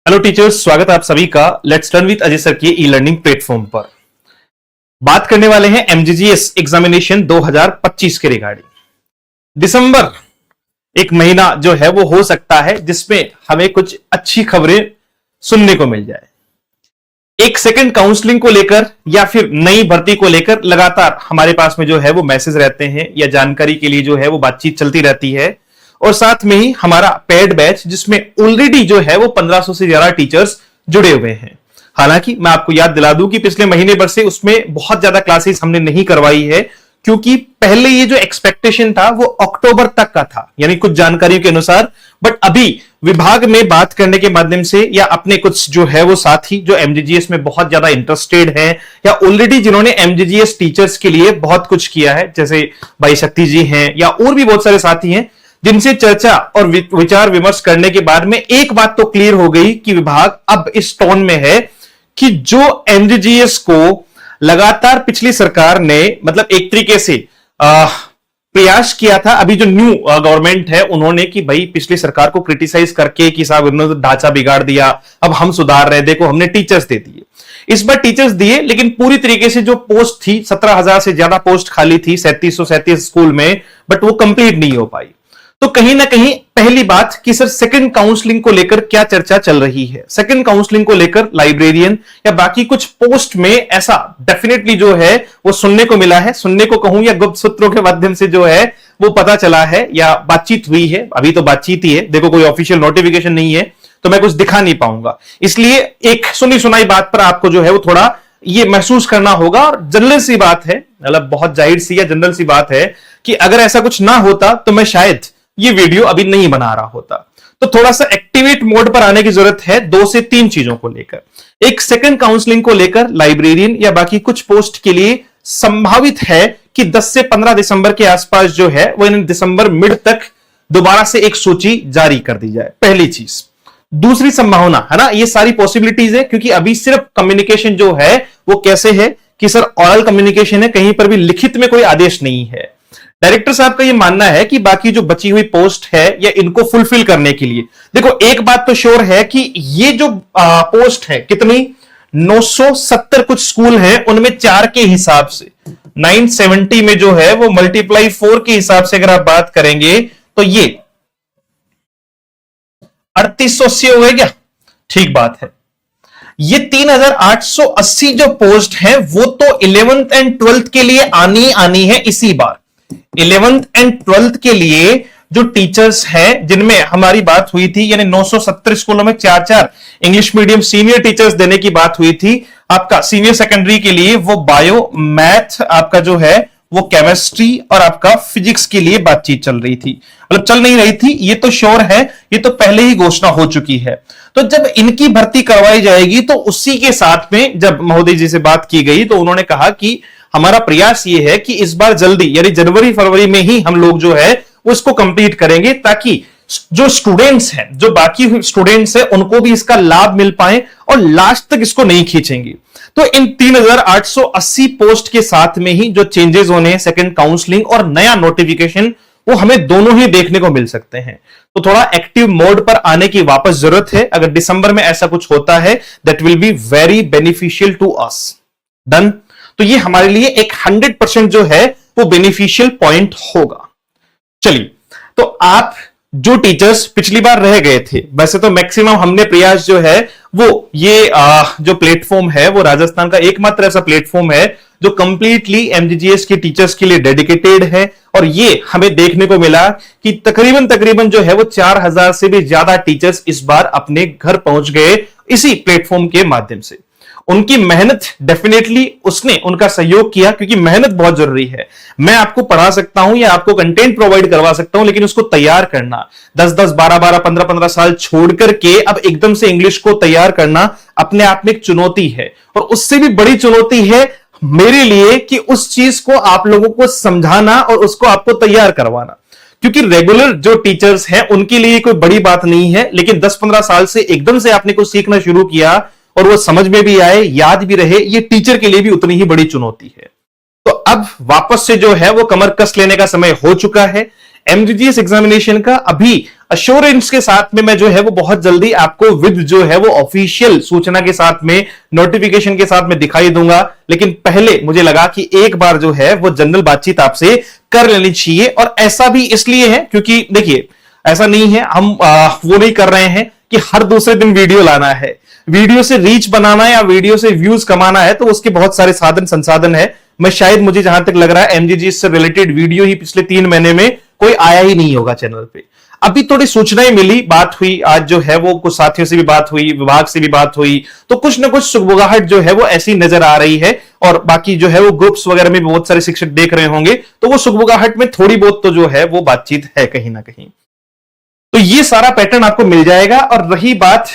Hello teachers, स्वागत है आप सभी का let's learn with Ajay sir के ई लर्निंग प्लेटफॉर्म पर। बात करने वाले हैं एमजीजीएस एग्जामिनेशन 2025 के रिगार्डिंग। दिसंबर एक महीना जो है वो हो सकता है जिसमें हमें कुछ अच्छी खबरें सुनने को मिल जाए। एक सेकंड काउंसलिंग को लेकर या फिर नई भर्ती को लेकर लगातार हमारे पास में जो है वो मैसेज रहते हैं या जानकारी के लिए जो है वो बातचीत चलती रहती है। और साथ में ही हमारा पेड बैच जिसमें ऑलरेडी जो है वो 1500 से ज्यादा टीचर्स जुड़े हुए हैं। हालांकि मैं आपको याद दिला दूं कि पिछले महीने भर से उसमें बहुत ज्यादा क्लासेस हमने नहीं करवाई है, क्योंकि पहले ये जो एक्सपेक्टेशन था वो अक्टूबर तक का था, यानी कुछ जानकारियों के अनुसार। बट अभी विभाग में बात करने के माध्यम से या अपने कुछ जो है वो साथी जो एमजीजीएस में बहुत ज्यादा इंटरेस्टेड हैं या ऑलरेडी जिन्होंने एमजीजीएस टीचर्स के लिए बहुत कुछ किया है, जैसे भाई शक्ति जी हैं या और भी बहुत सारे साथी हैं, जिनसे चर्चा और विचार विमर्श करने के बाद में एक बात तो क्लियर हो गई कि विभाग अब इस टोन में है कि जो एमजीजीएस को लगातार पिछली सरकार ने मतलब एक तरीके से प्रयास किया था, अभी जो न्यू गवर्नमेंट है उन्होंने कि भाई पिछली सरकार को क्रिटिसाइज करके कि साहब इन्होंने ढांचा बिगाड़ दिया, अब हम सुधार रहे, देखो हमने टीचर्स दे दिए। इस बार टीचर्स दिए, लेकिन पूरी तरीके से जो पोस्ट थी 17,000 से ज्यादा पोस्ट खाली थी 3737 स्कूल में, बट वो कंप्लीट नहीं हो पाई। तो कहीं ना कहीं पहली बात कि सर सेकंड काउंसलिंग को लेकर क्या चर्चा चल रही है। सेकंड काउंसलिंग को लेकर लाइब्रेरियन या बाकी कुछ पोस्ट में ऐसा डेफिनेटली जो है वो सुनने को मिला है, सुनने को कहूं या गुप्त सूत्रों के माध्यम से जो है वो पता चला है या बातचीत हुई है। अभी तो बातचीत ही है, देखो कोई ऑफिशियल नोटिफिकेशन नहीं है तो मैं कुछ दिखा नहीं पाऊंगा, इसलिए एक सुनी सुनाई बात पर आपको जो है वो थोड़ा ये महसूस करना होगा। और जनरल सी बात है, मतलब बहुत जाहिर सी या जनरल सी बात है कि अगर ऐसा कुछ ना होता तो मैं शायद ये वीडियो अभी नहीं बना रहा होता। तो थोड़ा सा एक्टिवेट मोड पर आने की जरूरत है 2 से 3 चीजों को लेकर। एक सेकंड काउंसलिंग को लेकर लाइब्रेरियन या बाकी कुछ पोस्ट के लिए संभावित है कि 10 से 15 दिसंबर के आसपास जो है वो इन दिसंबर मिड तक दोबारा से एक सूची जारी कर दी जाए, पहली चीज। दूसरी संभावना है ना, ये सारी पॉसिबिलिटीज है क्योंकि अभी सिर्फ कम्युनिकेशन जो है वो कैसे है कि सर ऑरल कम्युनिकेशन है, कहीं पर भी लिखित में कोई आदेश नहीं है। डायरेक्टर साहब का ये मानना है कि बाकी जो बची हुई पोस्ट है या इनको फुलफिल करने के लिए, देखो एक बात तो श्योर है कि ये जो पोस्ट है कितनी 970 कुछ स्कूल हैं, उनमें 4 के हिसाब से 970 में जो है वो मल्टीप्लाई 4 के हिसाब से अगर आप बात करेंगे तो ये 3880 हो गए क्या? ठीक बात है। ये 3880 जो पोस्ट है वो तो 11th एंड 12th के लिए आनी है इसी बार। 11th एंड 12th के लिए जो टीचर्स हैं जिनमें हमारी बात हुई थी, यानी 970 स्कूलों में 4-4 इंग्लिश मीडियम सीनियर टीचर्स देने की बात हुई थी। आपका सीनियर सेकेंडरी के लिए वो बायो, मैथ, आपका जो है वो केमिस्ट्री और आपका फिजिक्स के लिए बातचीत चल रही थी, मतलब चल नहीं रही थी, ये तो श्योर है, ये तो पहले ही घोषणा हो चुकी है। तो जब इनकी भर्ती करवाई जाएगी तो उसी के साथ में जब महोदय जी से बात की गई तो उन्होंने कहा कि हमारा प्रयास ये है कि इस बार जल्दी यानी जनवरी फरवरी में ही हम लोग जो है वो इसको कंप्लीट करेंगे, ताकि जो स्टूडेंट्स हैं, जो बाकी स्टूडेंट्स हैं, उनको भी इसका लाभ मिल पाए और लास्ट तक इसको नहीं खींचेंगे। तो इन 3880 पोस्ट के साथ में ही जो चेंजेस होने हैं, सेकंड काउंसलिंग और नया नोटिफिकेशन, वो हमें दोनों ही देखने को मिल सकते हैं। तो थोड़ा एक्टिव मोड पर आने की वापस जरूरत है। अगर दिसंबर में ऐसा कुछ होता है that will be very beneficial to us. Done. तो ये हमारे लिए एक 100% जो है वो बेनिफिशियल पॉइंट होगा। चलिए, तो आप जो टीचर्स पिछली बार रह गए थे, वैसे तो मैक्सिमम हमने प्रयास जो है वो ये जो प्लेटफॉर्म है वो राजस्थान का एकमात्र ऐसा प्लेटफॉर्म है जो कंप्लीटली एमजीजीएस के टीचर्स के लिए डेडिकेटेड है। और ये हमें देखने को मिला कि तकरीबन जो है वो 4000 से भी ज्यादा टीचर्स इस बार अपने घर पहुंच गए इसी प्लेटफॉर्म के माध्यम से। उनकी मेहनत डेफिनेटली उसने उनका सहयोग किया, क्योंकि मेहनत बहुत जरूरी है। मैं आपको पढ़ा सकता हूं या आपको कंटेंट प्रोवाइड करवा सकता हूं, लेकिन उसको तैयार करना 10-10, 12-12, 15-15 साल छोड़ करके अब एकदम से इंग्लिश को तैयार करना अपने आप में एक चुनौती है। और उससे भी बड़ी चुनौती है मेरे लिए कि उस चीज को आप लोगों को समझाना और उसको आपको तैयार करवाना, क्योंकि रेगुलर जो टीचर्स हैं उनके लिए कोई बड़ी बात नहीं है, लेकिन 10-15 साल से एकदम से आपने कुछ सीखना शुरू किया और वो समझ में भी आए, याद भी रहे, ये टीचर के लिए भी उतनी ही बड़ी चुनौती है। तो अब वापस से जो है वो कमर कस लेने का समय हो चुका है। एमजीजीएस एग्जामिनेशन का अभी अश्योरेंस के साथ में मैं जो है वो बहुत जल्दी आपको विद जो है वो ऑफिशियल सूचना के साथ में नोटिफिकेशन के साथ में दिखाई दूंगा। लेकिन पहले मुझे लगा कि एक बार जो है वो जनरल बातचीत आपसे कर लेनी चाहिए, और ऐसा भी इसलिए है क्योंकि देखिए ऐसा नहीं है हम वो नहीं कर रहे हैं कि हर दूसरे दिन वीडियो लाना है, वीडियो से रीच बनाना है या वीडियो से व्यूज कमाना है, तो उसके बहुत सारे साधन संसाधन है। मैं शायद मुझे जहां तक लग रहा है एमजीजीएस से रिलेटेड वीडियो ही पिछले 3 महीने में कोई आया ही नहीं होगा चैनल पे। अभी थोड़ी सूचनाएं मिली, बात हुई, आज जो है वो कुछ साथियों से भी बात हुई, विभाग से भी बात हुई, तो कुछ ना कुछ सुगबुगाहट जो है वो ऐसी नजर आ रही है। और बाकी जो है वो ग्रुप्स वगैरह में बहुत सारे शिक्षक देख रहे होंगे, तो वो सुगबुगाहट में थोड़ी बहुत तो जो है वो बातचीत है कहीं ना कहीं। तो ये सारा पैटर्न आपको मिल जाएगा। और रही बात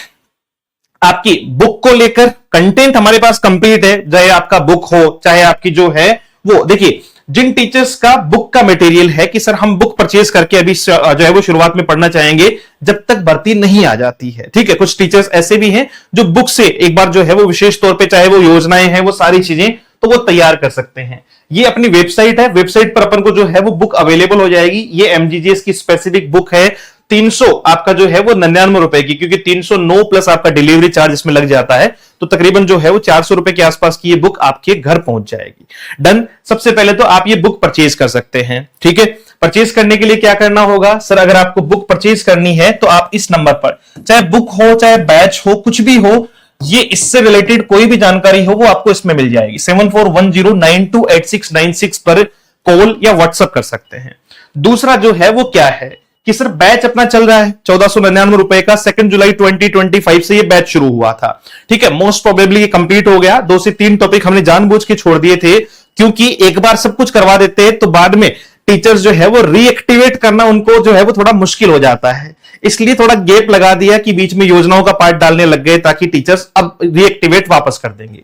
आपकी बुक को लेकर, कंटेंट हमारे पास कंप्लीट है, चाहे आपका बुक हो चाहे आपकी जो है वो, देखिए जिन टीचर्स का बुक का मटेरियल है कि सर हम बुक परचेज करके अभी जो है वो शुरुआत में पढ़ना चाहेंगे जब तक भर्ती नहीं आ जाती है, ठीक है, कुछ टीचर्स ऐसे भी हैं जो बुक से एक बार जो है वो विशेष तौर पे चाहे वो योजनाएं हैं वो सारी चीजें तो वो तैयार कर सकते हैं। ये अपनी वेबसाइट है, वेबसाइट पर अपन को जो है वो बुक अवेलेबल हो जाएगी। ये एमजीजीएस की स्पेसिफिक बुक है, 300 आपका जो है वो 99 रुपए की, क्योंकि 309 प्लस आपका डिलीवरी चार्ज इसमें लग जाता है, तो तकरीबन जो है वो 400 रुपए के आसपास की ये बुक आपके घर पहुंच जाएगी। डन। सबसे पहले तो आप ये बुक परचेज कर सकते हैं, ठीक है। परचेज करने के लिए क्या करना होगा सर, अगर आपको बुक परचेज करनी है तो आप इस नंबर पर, चाहे बुक हो चाहे बैच हो कुछ भी हो, ये इससे रिलेटेड कोई भी जानकारी हो वो आपको इसमें मिल जाएगी। 7410928696 पर कॉल या व्हाट्सएप कर सकते हैं। दूसरा जो है वो क्या है कि सर बैच अपना चल रहा है 1499 रुपए का, 2 जुलाई 2025 से ये बैच शुरू हुआ था, ठीक है। मोस्ट प्रोबेबली ये कंप्लीट हो गया। 2 से 3 टॉपिक हमने जानबूझ के छोड़ दिए थे, क्योंकि एक बार सब कुछ करवा देते हैं तो बाद में टीचर्स जो है वो रीएक्टिवेट करना उनको जो है वो थोड़ा मुश्किल हो जाता है, इसलिए थोड़ा गैप लगा दिया कि बीच में योजनाओं का पार्ट डालने लग गए ताकि टीचर्स अब रीएक्टिवेट वापस कर देंगे।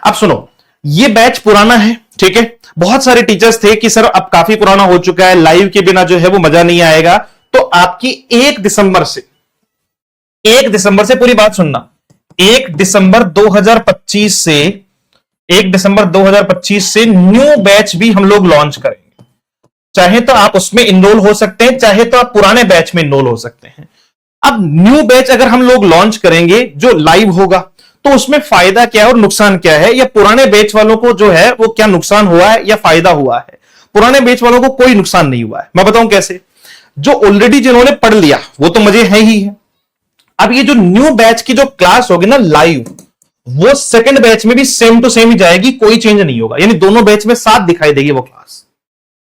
अब सुनो, ये बैच पुराना है, ठीक है। बहुत सारे टीचर्स थे कि सर अब काफी पुराना हो चुका है, लाइव के बिना जो है वो मजा नहीं आएगा, तो आपकी 1 दिसंबर से पूरी बात सुनना, 1 दिसंबर 2025 से न्यू बैच भी हम लोग लॉन्च करेंगे। चाहे तो आप उसमें इनरोल हो सकते हैं, चाहे तो आप पुराने बैच में इनरोल हो सकते हैं। अब न्यू बैच अगर हम लोग लॉन्च करेंगे जो लाइव होगा, तो उसमें फायदा क्या है और नुकसान क्या है, या पुराने बैच वालों को जो है वो क्या नुकसान हुआ है या फायदा हुआ है। पुराने बैच वालों को कोई नुकसान नहीं हुआ है, मैं बताऊं कैसे। जो ऑलरेडी जिन्होंने पढ़ लिया वो तो मजे है ही है। अब ये जो न्यू बैच की जो क्लास होगी ना लाइव, वो सेकंड बैच में भी सेम टू सेम ही जाएगी, कोई चेंज नहीं होगा, यानी दोनों बैच में साथ दिखाई देगी वो क्लास।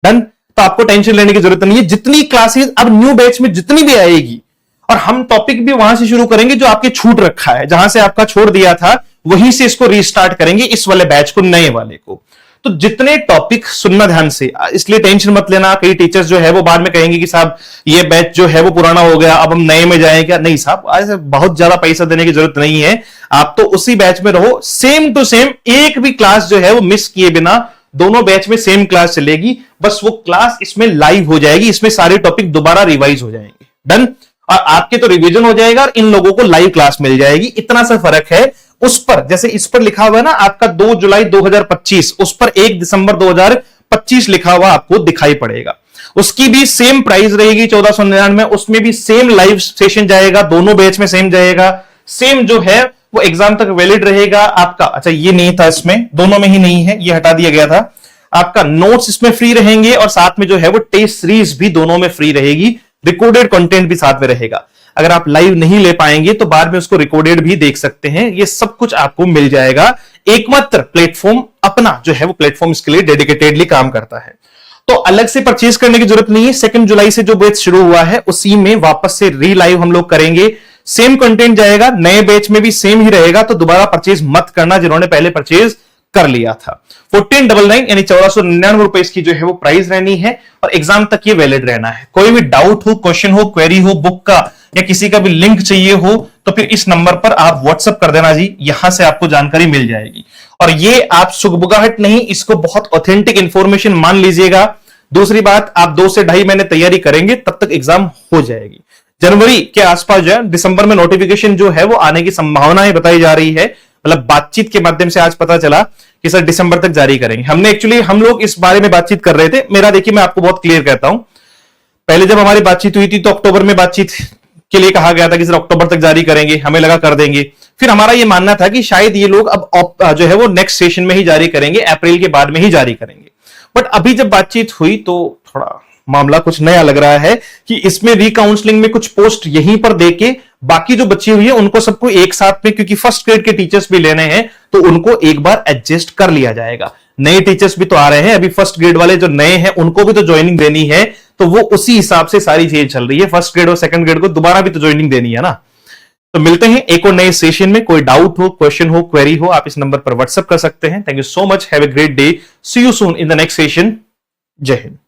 डन। तो आपको टेंशन लेने की जरूरत नहीं है। जितनी क्लासेस अब न्यू बैच में जितनी भी आएगी, और हम टॉपिक भी वहां से शुरू करेंगे जो आपके छूट रखा है, जहां से आपका छोड़ दिया था वहीं से इसको रीस्टार्ट करेंगे, इस वाले बैच को, नए वाले को। तो जितने टॉपिक सुनना ध्यान से, इसलिए टेंशन मत लेना। कई टीचर्स जो है वो बाद में कहेंगे कि साहब ये बैच जो है वो पुराना हो गया, अब हम नए में जाएं क्या। नहीं साहब, ऐसे बहुत ज्यादा पैसा देने की जरूरत नहीं है, आप तो उसी बैच में रहो, सेम टू सेम, एक भी क्लास जो है वो मिस किए बिना दोनों बैच में सेम क्लास चलेगी। बस वो क्लास इसमें लाइव हो जाएगी, इसमें सारे टॉपिक दोबारा रिवाइज हो जाएंगे। डन। और आपके तो रिवीजन हो जाएगा और इन लोगों को लाइव क्लास मिल जाएगी, इतना सा फर्क है। उस पर जैसे इस पर लिखा हुआ है ना आपका 2 जुलाई 2025, उस पर 1 दिसंबर 2025 लिखा हुआ आपको दिखाई पड़ेगा। उसकी भी सेम प्राइस रहेगी 1499, उसमें भी सेम लाइव सेशन जाएगा, दोनों बैच में सेम जाएगा, सेम जो है वो एग्जाम तक वैलिड रहेगा आपका। अच्छा ये नहीं था, इसमें दोनों में ही नहीं है, ये हटा दिया गया था। आपका नोट्स इसमें फ्री रहेंगे और साथ में जो है वो टेस्ट सीरीज भी दोनों में फ्री रहेगी, रिकॉर्डेड कंटेंट भी साथ में रहेगा। अगर आप लाइव नहीं ले पाएंगे तो बाद में उसको रिकॉर्डेड भी देख सकते हैं, ये सब कुछ आपको मिल जाएगा। एकमात्र प्लेटफॉर्म अपना जो है वो प्लेटफॉर्म इसके लिए डेडिकेटेडली काम करता है, तो अलग से परचेज करने की जरूरत नहीं है। 2 जुलाई से जो बैच शुरू हुआ है उसी में वापस से री लाइव हम लोग करेंगे, सेम कंटेंट जाएगा, नए बैच में भी सेम ही रहेगा, तो दोबारा परचेज मत करना जिन्होंने पहले परचेज कर लिया था। 1499 यानी 1499 रुपए इसकी जो है वो प्राइस रहनी है और एग्जाम तक ये वैलिड रहना है। कोई भी डाउट हो, क्वेश्चन हो, क्वेरी हो बुक का या किसी का भी लिंक चाहिए हो तो फिर इस नंबर पर आप व्हाट्सएप कर देना जी, यहां से आपको जानकारी मिल जाएगी। और ये आप सुगबुगाहट नहीं, इसको बहुत ऑथेंटिक इंफॉर्मेशन मान लीजिएगा। दूसरी बात, आप 2 से 2.5 महीने तैयारी करेंगे तब तक एग्जाम हो जाएगी। जनवरी के आसपास जो है, दिसंबर में नोटिफिकेशन जो है वो आने की संभावनाएं बताई जा रही है, मतलब बातचीत के माध्यम से आज पता चला कि सर दिसंबर तक जारी करेंगे। हमने एक्चुअली हम लोग इस बारे में बातचीत कर रहे थे। मेरा देखिए मैं आपको बहुत क्लियर कहता हूं, पहले जब हमारी बातचीत हुई थी तो अक्टूबर में बातचीत के लिए कहा गया था कि सर अक्टूबर तक जारी करेंगे, हमें लगा कर देंगे। फिर हमारा ये मानना था कि शायद ये लोग अब जो है वो नेक्स्ट सेशन में ही जारी करेंगे, अप्रैल के बाद में ही जारी करेंगे। बट अभी जब बातचीत हुई तो थोड़ा मामला कुछ नया लग रहा है कि इसमें रिकाउंसलिंग में कुछ पोस्ट यहीं पर देके बाकी जो बची हुई है उनको सबको एक साथ में, क्योंकि फर्स्ट ग्रेड के टीचर्स भी लेने हैं तो उनको एक बार एडजस्ट कर लिया जाएगा। नए टीचर्स भी तो आ रहे हैं, अभी फर्स्ट ग्रेड वाले जो नए हैं उनको भी तो ज्वाइनिंग देनी है, तो वो उसी हिसाब से सारी चीजें चल रही है। फर्स्ट ग्रेड और सेकंड ग्रेड को दोबारा भी तो ज्वाइनिंग देनी है ना। तो मिलते हैं एक और नए सेशन में। कोई डाउट हो, क्वेश्चन हो, क्वेरी हो, आप इस नंबर पर व्हाट्सएप कर सकते हैं। Thank you so much, have a great day, see you soon in the next session. जय हिंद।